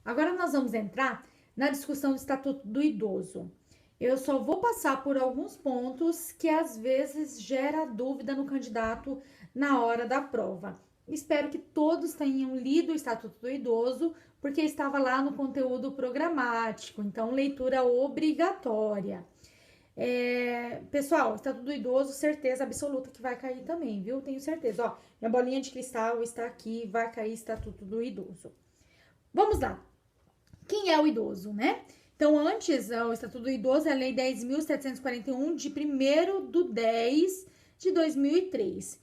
Agora nós vamos entrar na discussão do Estatuto do Idoso. Eu só vou passar por alguns pontos que às vezes gera dúvida no candidato na hora da prova. Espero que todos tenham lido o Estatuto do Idoso, porque estava lá no conteúdo programático, então leitura obrigatória. Pessoal, Estatuto do Idoso, certeza absoluta que vai cair também, viu? Tenho certeza. Ó, minha bolinha de cristal está aqui, vai cair Estatuto do Idoso. Vamos lá. Quem é o idoso, né? Então, antes, o Estatuto do Idoso é a Lei 10.741, de 1º de 10 de 2003.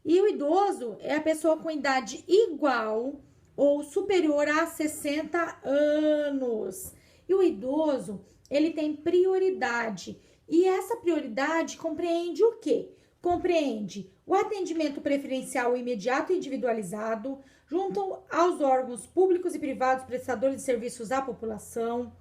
E o idoso é a pessoa com idade igual ou superior a 60 anos. E o idoso, ele tem prioridade. E essa prioridade compreende o quê? Compreende o atendimento preferencial imediato e individualizado, junto aos órgãos públicos e privados prestadores de serviços à população.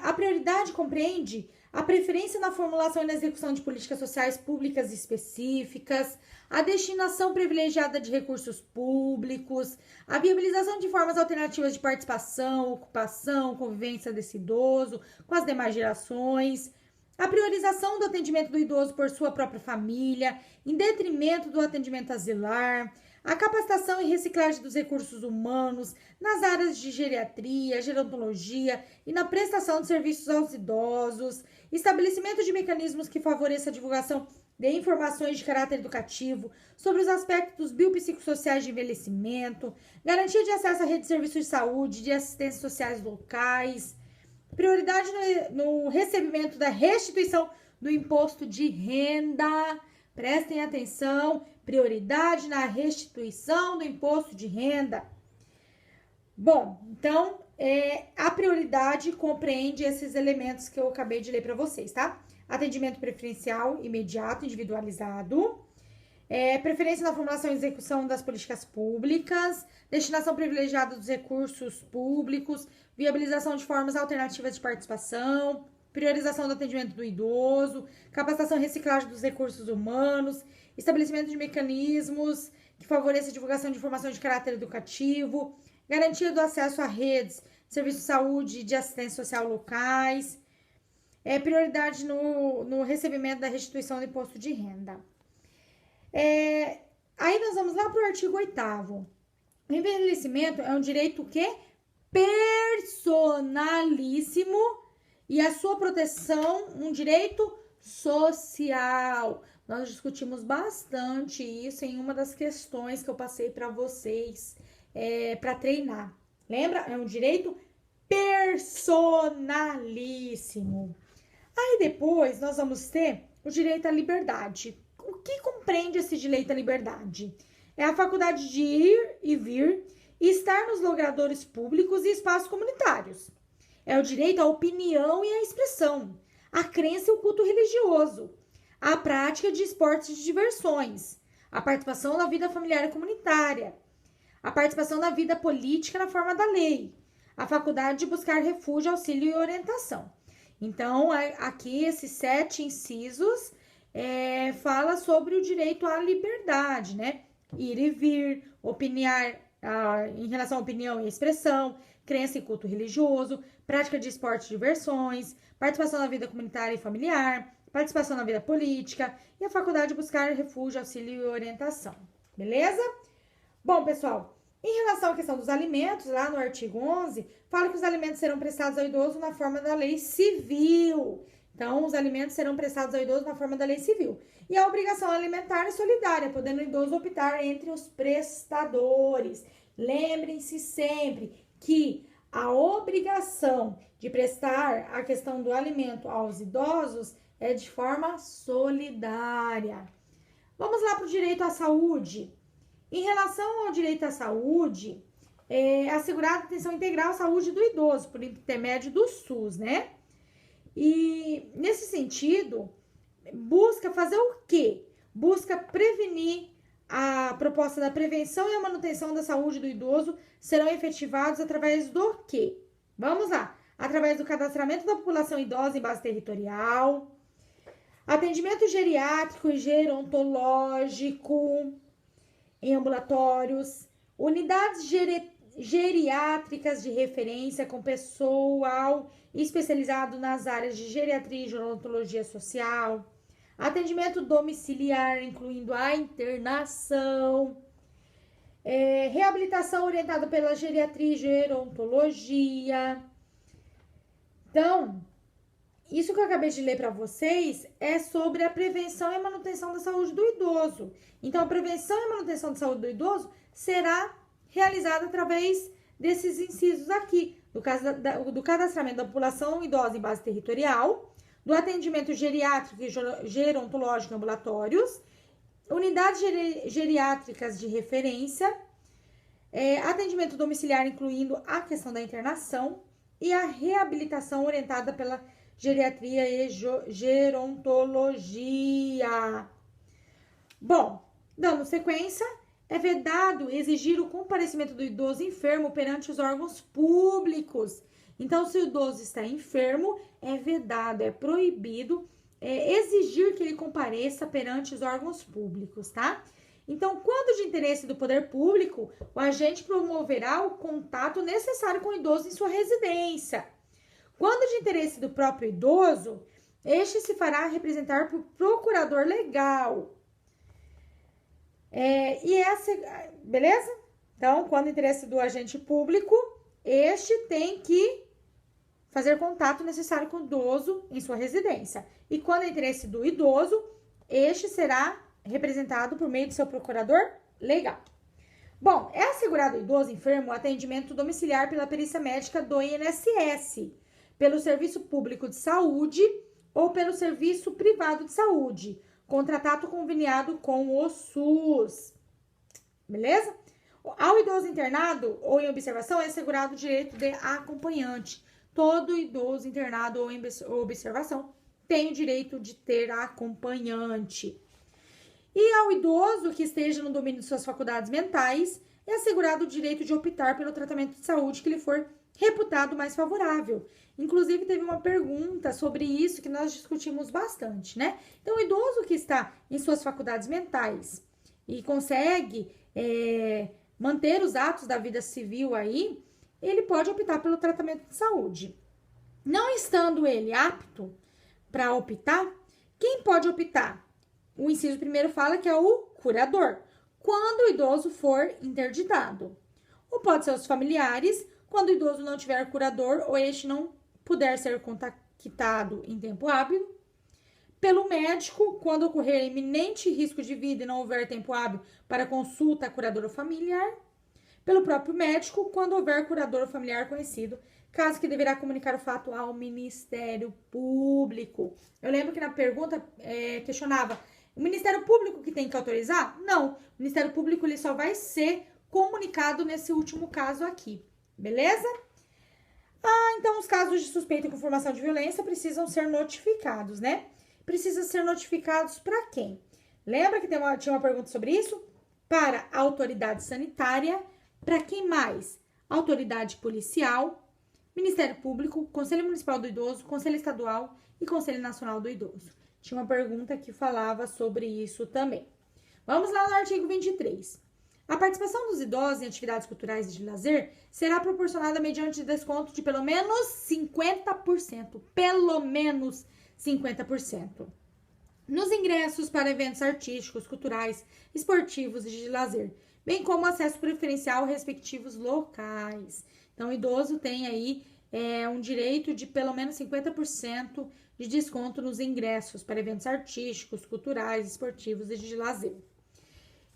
A prioridade compreende a preferência na formulação e na execução de políticas sociais públicas específicas, a destinação privilegiada de recursos públicos, a viabilização de formas alternativas de participação, ocupação, convivência desse idoso com as demais gerações, a priorização do atendimento do idoso por sua própria família, em detrimento do atendimento asilar, a capacitação e reciclagem dos recursos humanos nas áreas de geriatria, gerontologia e na prestação de serviços aos idosos, estabelecimento de mecanismos que favoreçam a divulgação de informações de caráter educativo sobre os aspectos biopsicossociais de envelhecimento, garantia de acesso à rede de serviços de saúde, de assistências sociais locais, prioridade no recebimento da restituição do imposto de renda. Prestem atenção, prioridade na restituição do imposto de renda. Bom, então, a prioridade compreende esses elementos que eu acabei de ler para vocês, tá? Atendimento preferencial, imediato, individualizado, preferência na formulação e execução das políticas públicas, destinação privilegiada dos recursos públicos, viabilização de formas alternativas de participação, priorização do atendimento do idoso, capacitação e reciclagem dos recursos humanos, estabelecimento de mecanismos que favoreçam a divulgação de informações de caráter educativo, garantia do acesso a redes, serviços de saúde e de assistência social locais, prioridade no recebimento da restituição do imposto de renda. Aí nós vamos lá para o artigo 8º. O envelhecimento é um direito que personalíssimo e a sua proteção um direito social. Nós discutimos bastante isso em uma das questões que eu passei para vocês para treinar. Lembra? É um direito personalíssimo. Aí depois nós vamos ter o direito à liberdade. O que compreende esse direito à liberdade? É a faculdade de ir e vir e estar nos logradouros públicos e espaços comunitários. É o direito à opinião e à expressão, à crença e ao culto religioso, à prática de esportes e diversões, à participação na vida familiar e comunitária, à participação na vida política na forma da lei, à faculdade de buscar refúgio, auxílio e orientação. Então, aqui esses 7 incisos fala sobre o direito à liberdade, né? Ir e vir, opinar em relação à opinião e expressão, crença e culto religioso, prática de esportes e diversões, participação na vida comunitária e familiar, participação na vida política e a faculdade de buscar refúgio, auxílio e orientação. Beleza? Bom, pessoal, em relação à questão dos alimentos, lá no artigo 11, fala que os alimentos serão prestados ao idoso na forma da lei civil. Então, os alimentos serão prestados ao idoso na forma da lei civil. E a obrigação alimentar é solidária, podendo o idoso optar entre os prestadores. Lembrem-se sempre que a obrigação de prestar a questão do alimento aos idosos é de forma solidária. Vamos lá para o direito à saúde. Em relação ao direito à saúde, é assegurada a atenção integral à saúde do idoso, por intermédio do SUS, né? E, nesse sentido, busca fazer o quê? Busca prevenir. A proposta da prevenção e a manutenção da saúde do idoso serão efetivados através do quê? Vamos lá. Através do cadastramento da população idosa em base territorial, atendimento geriátrico e gerontológico em ambulatórios, unidades geriátricas de referência com pessoal especializado nas áreas de geriatria e gerontologia social, atendimento domiciliar, incluindo a internação, reabilitação orientada pela geriatria e gerontologia. Então, isso que eu acabei de ler para vocês é sobre a prevenção e manutenção da saúde do idoso. Então, a prevenção e manutenção da saúde do idoso será realizada através desses incisos aqui, do cadastramento da população idosa em base territorial, do atendimento geriátrico e gerontológico em ambulatórios, unidades geriátricas de referência, atendimento domiciliar, incluindo a questão da internação, e a reabilitação orientada pela geriatria e gerontologia. Bom, dando sequência, é vedado exigir o comparecimento do idoso enfermo perante os órgãos públicos. Então, se o idoso está enfermo, é vedado, é proibido exigir que ele compareça perante os órgãos públicos, tá? Então, quando de interesse do poder público, o agente promoverá o contato necessário com o idoso em sua residência. Quando de interesse do próprio idoso, este se fará representar por procurador legal. Beleza? Então, quando de interesse do agente público, este tem que fazer contato necessário com o idoso em sua residência. E quando é interesse do idoso, este será representado por meio de seu procurador legal. Bom, é assegurado ao idoso enfermo o atendimento domiciliar pela perícia médica do INSS, pelo Serviço Público de Saúde ou pelo Serviço Privado de Saúde, contratado conveniado com o SUS. Beleza? Ao idoso internado ou em observação é assegurado o direito de acompanhante. Todo idoso internado ou em observação tem o direito de ter acompanhante. E ao idoso que esteja no domínio de suas faculdades mentais, é assegurado o direito de optar pelo tratamento de saúde que lhe for reputado mais favorável. Inclusive, teve uma pergunta sobre isso que nós discutimos bastante, né? Então, o idoso que está em suas faculdades mentais e consegue manter os atos da vida civil aí, ele pode optar pelo tratamento de saúde. Não estando ele apto para optar, quem pode optar? O inciso primeiro fala que é o curador, quando o idoso for interditado. Ou pode ser os familiares, quando o idoso não tiver curador ou este não puder ser contactado em tempo hábil. Pelo médico, quando ocorrer iminente risco de vida e não houver tempo hábil para consulta a curador ou familiar. Pelo próprio médico, quando houver curador ou familiar conhecido, caso que deverá comunicar o fato ao Ministério Público. Eu lembro que na pergunta questionava, o Ministério Público que tem que autorizar? Não, o Ministério Público ele só vai ser comunicado nesse último caso aqui, beleza? Então os casos de suspeita e confirmação de violência precisam ser notificados, né? Precisa ser notificados para quem? Lembra que tinha uma pergunta sobre isso? Para a autoridade sanitária, para quem mais? Autoridade policial, Ministério Público, Conselho Municipal do Idoso, Conselho Estadual e Conselho Nacional do Idoso. Tinha uma pergunta que falava sobre isso também. Vamos lá no artigo 23. A participação dos idosos em atividades culturais e de lazer será proporcionada mediante desconto de pelo menos 50%. Pelo menos 50%. Nos ingressos para eventos artísticos, culturais, esportivos e de lazer, bem como acesso preferencial aos respectivos locais. Então, o idoso tem aí um direito de pelo menos 50% de desconto nos ingressos para eventos artísticos, culturais, esportivos e de lazer.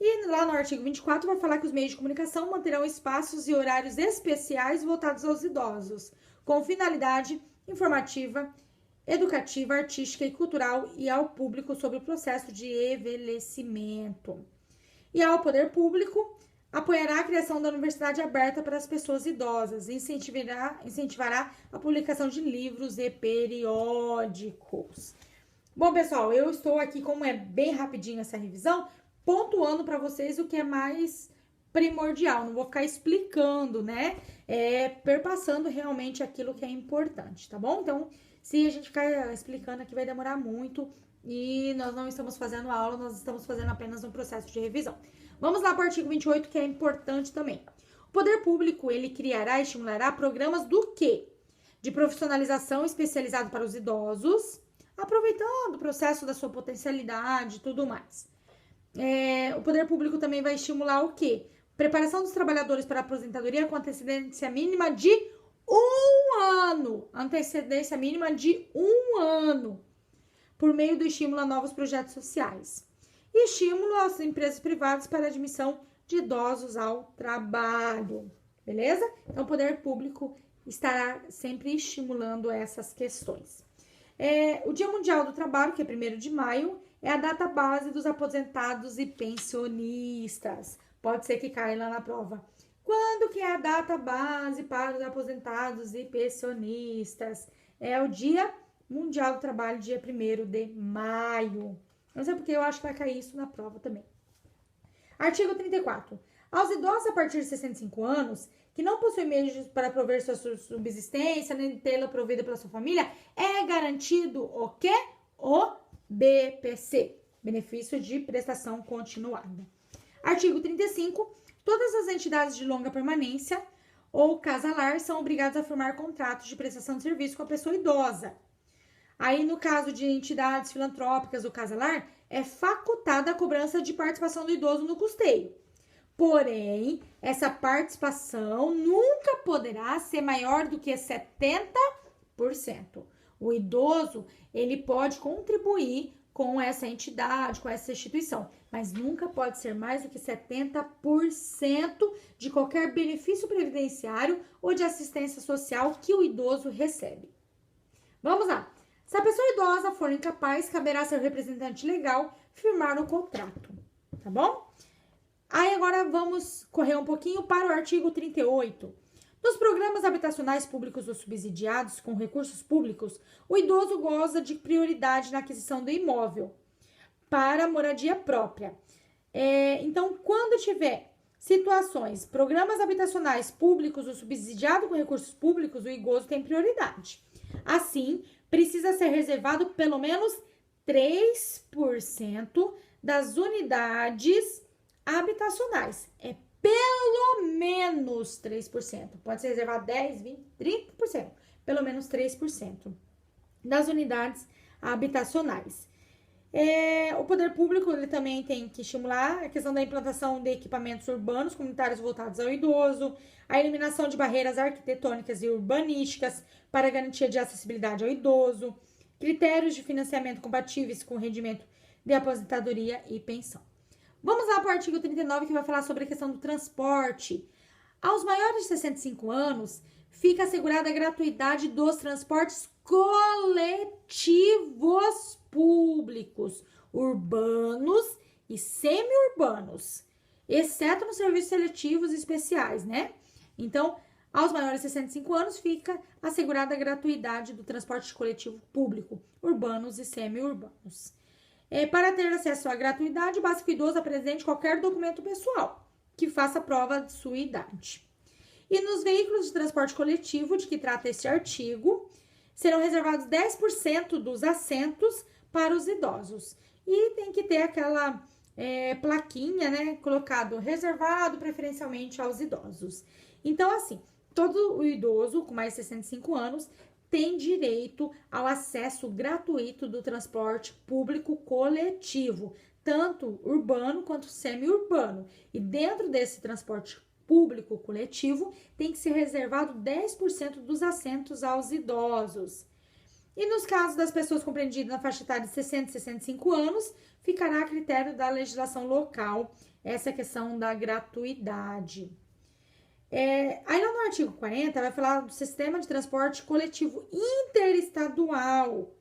E lá no artigo 24 vai falar que os meios de comunicação manterão espaços e horários especiais voltados aos idosos, com finalidade informativa, educativa, artística e cultural e ao público sobre o processo de envelhecimento. E ao poder público, apoiará a criação da universidade aberta para as pessoas idosas, incentivará a publicação de livros e periódicos. Bom, pessoal, eu estou aqui, como é bem rapidinho essa revisão, pontuando para vocês o que é mais primordial. Não vou ficar explicando, né? Perpassando realmente aquilo que é importante, tá bom? Então, se a gente ficar explicando aqui, vai demorar muito e nós não estamos fazendo aula, nós estamos fazendo apenas um processo de revisão. Vamos lá para o artigo 28, que é importante também. poder público, ele criará e estimulará programas do quê? De profissionalização especializado para os idosos, aproveitando o processo da sua potencialidade e tudo mais. O poder público também vai estimular o quê? Preparação dos trabalhadores para a aposentadoria com antecedência mínima de 1 ano. Antecedência mínima de 1 ano. Por meio do estímulo a novos projetos sociais. E estímulo às empresas privadas para a admissão de idosos ao trabalho. Beleza? Então, o poder público estará sempre estimulando essas questões. O Dia Mundial do Trabalho, que é 1º de maio, é a data base dos aposentados e pensionistas. Pode ser que caia lá na prova. Quando que é a data base para os aposentados e pensionistas? É o Dia Mundial do Trabalho, dia 1º de maio. Não sei porque eu acho que vai cair isso na prova também. Artigo 34. Aos idosos a partir de 65 anos, que não possuem meios para prover sua subsistência, nem tê-la provida pela sua família, é garantido o quê? O BPC, benefício de prestação continuada. Artigo 35. Todas as entidades de longa permanência ou casa-lar são obrigadas a firmar contratos de prestação de serviço com a pessoa idosa. Aí, no caso de entidades filantrópicas ou casa-lar, é facultada a cobrança de participação do idoso no custeio. Porém, essa participação nunca poderá ser maior do que 70%. O idoso, ele pode contribuir com essa entidade, com essa instituição, mas nunca pode ser mais do que 70% de qualquer benefício previdenciário ou de assistência social que o idoso recebe. Vamos lá. Se a pessoa idosa for incapaz, caberá seu representante legal firmar o contrato, tá bom? Aí agora vamos correr um pouquinho para o artigo 38. Nos programas habitacionais públicos ou subsidiados com recursos públicos, o idoso goza de prioridade na aquisição do imóvel para moradia própria. Então, quando tiver situações, programas habitacionais públicos ou subsidiados com recursos públicos, o idoso tem prioridade. Assim, precisa ser reservado pelo menos 3% das unidades habitacionais. É pelo menos 3%. Pode ser reservado 10, 20, 30%. Pelo menos 3% das unidades habitacionais. O poder público ele também tem que estimular a questão da implantação de equipamentos urbanos comunitários voltados ao idoso, a eliminação de barreiras arquitetônicas e urbanísticas para garantia de acessibilidade ao idoso, critérios de financiamento compatíveis com rendimento de aposentadoria e pensão. Vamos lá para o artigo 39, que vai falar sobre a questão do transporte. Aos maiores de 65 anos, fica assegurada a gratuidade dos transportes coletivos públicos, urbanos e semi-urbanos, exceto nos serviços seletivos especiais, né? Então, aos maiores de 65 anos, fica assegurada a gratuidade do transporte coletivo público, urbanos e semi-urbanos. Para ter acesso à gratuidade, basta que o idoso apresente qualquer documento pessoal que faça prova de sua idade. E nos veículos de transporte coletivo de que trata este artigo, serão reservados 10% dos assentos para os idosos. E tem que ter aquela plaquinha, né, colocado reservado preferencialmente aos idosos. Então, assim, todo o idoso com mais de 65 anos tem direito ao acesso gratuito do transporte público coletivo, tanto urbano quanto semi-urbano. E dentro desse transporte público coletivo, tem que ser reservado 10% dos assentos aos idosos. E nos casos das pessoas compreendidas na faixa etária de 60 e 65 anos, ficará a critério da legislação local essa questão da gratuidade. Aí lá no artigo 40 vai falar do sistema de transporte coletivo interestadual.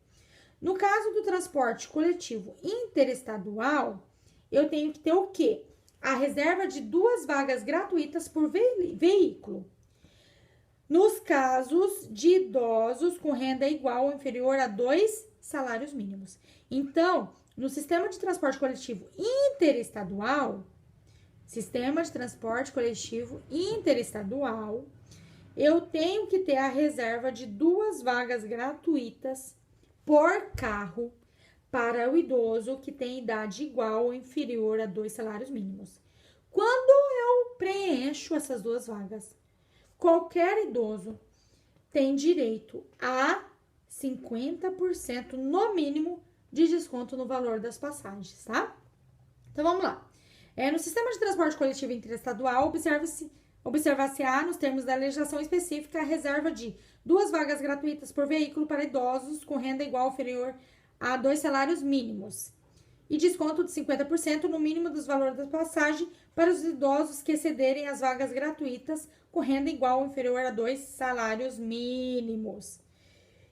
No caso do transporte coletivo interestadual, eu tenho que ter o quê? A reserva de 2 vagas gratuitas por veículo. Nos casos de idosos com renda igual ou inferior a 2 salários mínimos. Então, no sistema de transporte coletivo interestadual, eu tenho que ter a reserva de 2 vagas gratuitas por carro para o idoso que tem idade igual ou inferior a 2 salários mínimos. Quando eu preencho essas duas vagas, qualquer idoso tem direito a 50% no mínimo de desconto no valor das passagens, tá? Então, vamos lá. No sistema de transporte coletivo interestadual, observar-se-á, nos termos da legislação específica, a reserva de 2 vagas gratuitas por veículo para idosos com renda igual ou inferior a 2 salários mínimos e desconto de 50% no mínimo dos valores da passagem para os idosos que excederem as vagas gratuitas com renda igual ou inferior a 2 salários mínimos.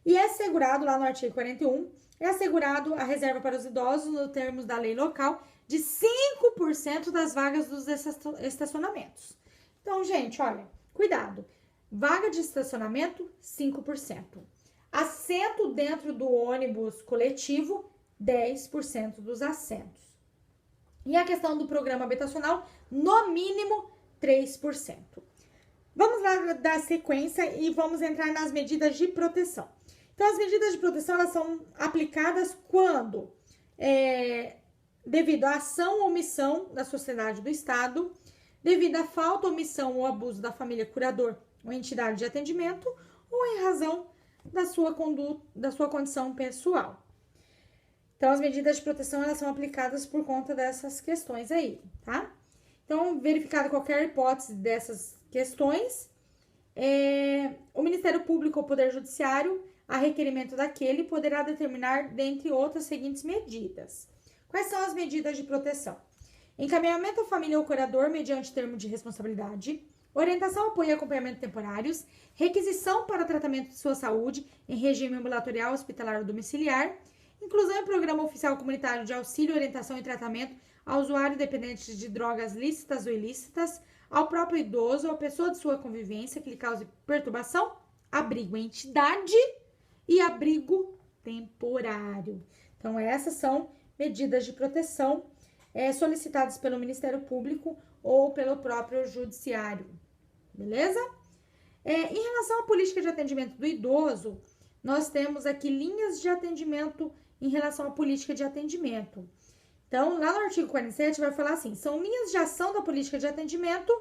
E é assegurado, lá no artigo 41, é assegurado a reserva para os idosos, nos termos da lei local, de 5% das vagas dos estacionamentos. Então, gente, olha, cuidado. Vaga de estacionamento, 5%. Assento dentro do ônibus coletivo, 10% dos assentos. E a questão do programa habitacional, no mínimo, 3%. Vamos lá dar sequência e vamos entrar nas medidas de proteção. Então, as medidas de proteção, elas são aplicadas quando, devido à ação ou omissão da sociedade do Estado, devido à falta, omissão ou abuso da família curador ou entidade de atendimento, ou em razão da sua condição pessoal. Então, as medidas de proteção, elas são aplicadas por conta dessas questões aí, tá? Então, verificada qualquer hipótese dessas questões, o Ministério Público ou Poder Judiciário, a requerimento daquele, poderá determinar, dentre outras, seguintes medidas. Quais são as medidas de proteção? Encaminhamento à família ou curador mediante termo de responsabilidade, orientação, apoio e acompanhamento temporários, requisição para tratamento de sua saúde em regime ambulatorial, hospitalar ou domiciliar, inclusão em programa oficial comunitário de auxílio, orientação e tratamento ao usuário dependente de drogas lícitas ou ilícitas, ao próprio idoso ou à pessoa de sua convivência que lhe cause perturbação, abrigo em entidade e abrigo temporário. Então, essas são medidas de proteção solicitadas pelo Ministério Público ou pelo próprio Judiciário. Beleza? Em relação à política de atendimento do idoso, nós temos aqui linhas de atendimento em relação à política de atendimento. Então, lá no artigo 47 vai falar assim, são linhas de ação da política de atendimento.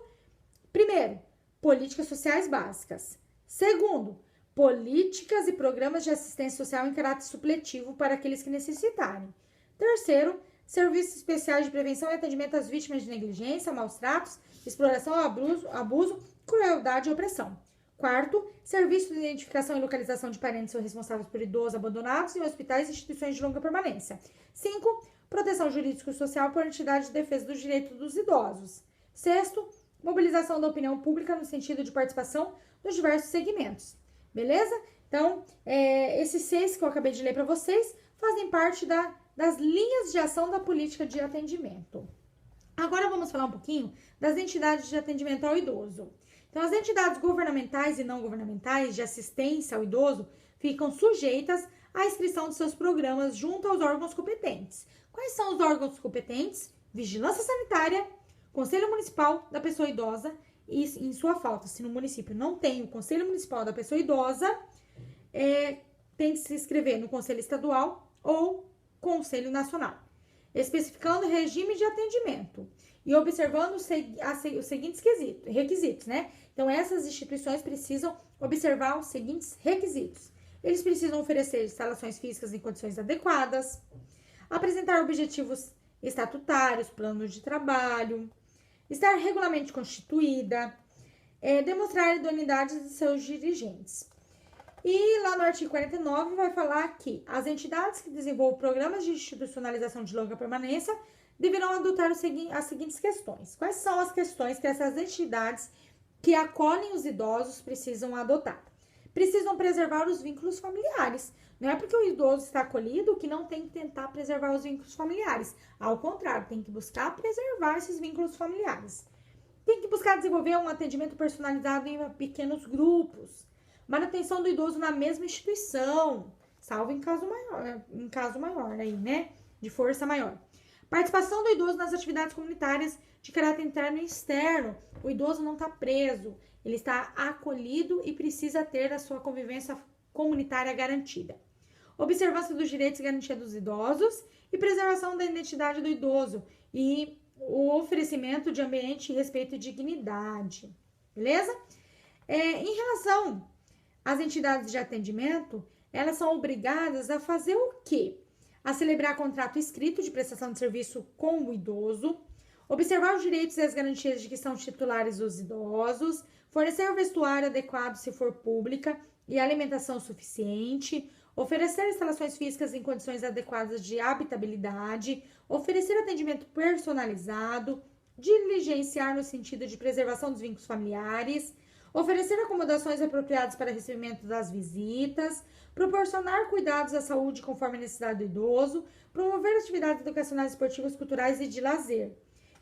Primeiro, políticas sociais básicas. Segundo, políticas e programas de assistência social em caráter supletivo para aqueles que necessitarem. Terceiro, serviços especiais de prevenção e atendimento às vítimas de negligência, maus tratos, exploração, abuso, crueldade e opressão. Quarto, serviço de identificação e localização de parentes ou responsáveis por idosos abandonados em hospitais e instituições de longa permanência. 5, proteção jurídico-social por entidades de defesa dos direitos dos idosos. Sexto, mobilização da opinião pública no sentido de participação nos diversos segmentos. Beleza? Então, esses 6 que eu acabei de ler para vocês fazem parte das linhas de ação da política de atendimento. Agora vamos falar um pouquinho das entidades de atendimento ao idoso. Então, as entidades governamentais e não governamentais de assistência ao idoso ficam sujeitas à inscrição de seus programas junto aos órgãos competentes. Quais são os órgãos competentes? Vigilância Sanitária, Conselho Municipal da Pessoa Idosa e, em sua falta, se no município não tem o Conselho Municipal da Pessoa Idosa, tem que se inscrever no Conselho Estadual ou Conselho Nacional, especificando o regime de atendimento e observando os seguintes requisitos, né? Então, essas instituições precisam observar os seguintes requisitos. Eles precisam oferecer instalações físicas em condições adequadas, apresentar objetivos estatutários, planos de trabalho, estar regularmente constituída, demonstrar a idoneidade de seus dirigentes. E lá no artigo 49 vai falar que as entidades que desenvolvam programas de institucionalização de longa permanência deverão adotar as seguintes questões. Quais são as questões que essas entidades que acolhem os idosos precisam adotar? Precisam preservar os vínculos familiares. Não é porque o idoso está acolhido que não tem que tentar preservar os vínculos familiares. Ao contrário, tem que buscar preservar esses vínculos familiares. Tem que buscar desenvolver um atendimento personalizado em pequenos grupos. Manutenção do idoso na mesma instituição, salvo em caso maior aí, né? De força maior. Participação do idoso nas atividades comunitárias de caráter interno e externo. O idoso não está preso, ele está acolhido e precisa ter a sua convivência comunitária garantida. Observância dos direitos e garantia dos idosos e preservação da identidade do idoso e o oferecimento de ambiente, respeito e dignidade, beleza? Em relação às entidades de atendimento, elas são obrigadas a fazer o quê? A celebrar contrato escrito de prestação de serviço com o idoso, observar os direitos e as garantias de que são titulares os idosos, fornecer o vestuário adequado se for pública e alimentação suficiente, oferecer instalações físicas em condições adequadas de habitabilidade, oferecer atendimento personalizado, diligenciar no sentido de preservação dos vínculos familiares, oferecer acomodações apropriadas para recebimento das visitas, proporcionar cuidados à saúde conforme a necessidade do idoso, promover atividades educacionais, esportivas, culturais e de lazer,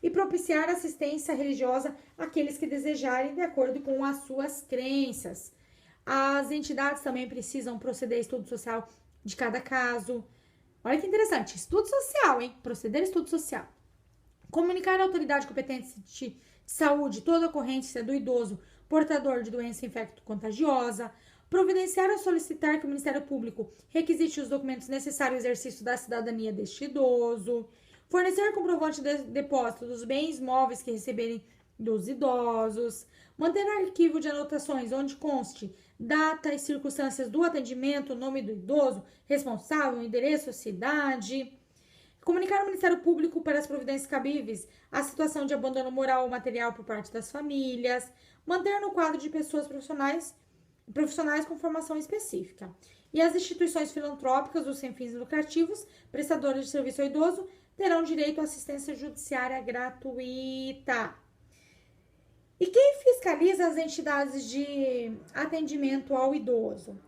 e propiciar assistência religiosa àqueles que desejarem, de acordo com as suas crenças. As entidades também precisam proceder a estudo social de cada caso. Olha que interessante, estudo social, hein? Proceder a estudo social. Comunicar à autoridade competente de saúde toda ocorrência do idoso portador de doença infecto-contagiosa, providenciar ou solicitar que o Ministério Público requisite os documentos necessários ao exercício da cidadania deste idoso, fornecer comprovante de depósito dos bens móveis que receberem dos idosos, manter arquivo de anotações onde conste data e circunstâncias do atendimento, nome do idoso, responsável, endereço, cidade, comunicar ao Ministério Público para as providências cabíveis a situação de abandono moral ou material por parte das famílias, manter no quadro de pessoas profissionais com formação específica. E as instituições filantrópicas ou sem fins lucrativos, prestadoras de serviço ao idoso, terão direito à assistência judiciária gratuita. E quem fiscaliza as entidades de atendimento ao idoso?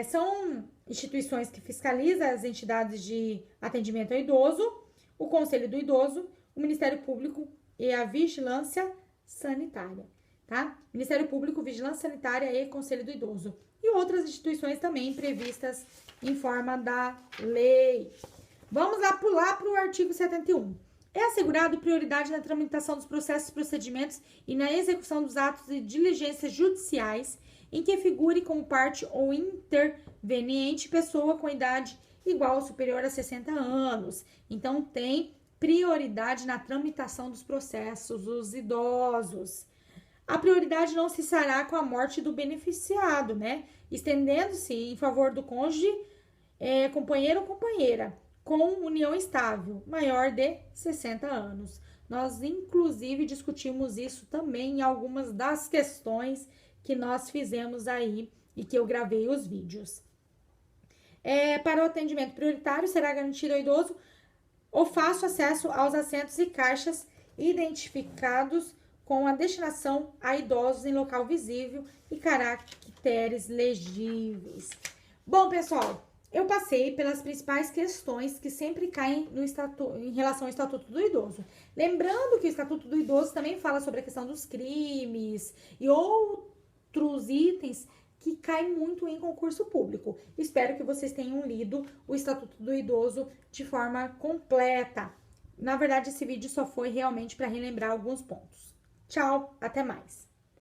São instituições que fiscalizam as entidades de atendimento ao idoso, o Conselho do Idoso, o Ministério Público e a Vigilância Sanitária, tá? Ministério Público, Vigilância Sanitária e Conselho do Idoso. E outras instituições também previstas em forma da lei. Vamos lá pular para o artigo 71. É assegurado prioridade na tramitação dos processos e procedimentos e na execução dos atos de diligências judiciais em que figure como parte ou interveniente pessoa com idade igual ou superior a 60 anos. Então, tem prioridade na tramitação dos processos dos idosos. A prioridade não cessará com a morte do beneficiado, né? Estendendo-se em favor do cônjuge, companheiro ou companheira, com união estável, maior de 60 anos. Nós, inclusive, discutimos isso também em algumas das questões que nós fizemos aí e que eu gravei os vídeos. Para o atendimento prioritário, será garantido ao idoso o fácil acesso aos assentos e caixas identificados com a destinação a idosos em local visível e caracteres legíveis. Bom, pessoal, eu passei pelas principais questões que sempre caem em relação ao Estatuto do Idoso. Lembrando que o Estatuto do Idoso também fala sobre a questão dos crimes e outros itens que caem muito em concurso público. Espero que vocês tenham lido o Estatuto do Idoso de forma completa. Na verdade, esse vídeo só foi realmente para relembrar alguns pontos. Tchau, até mais!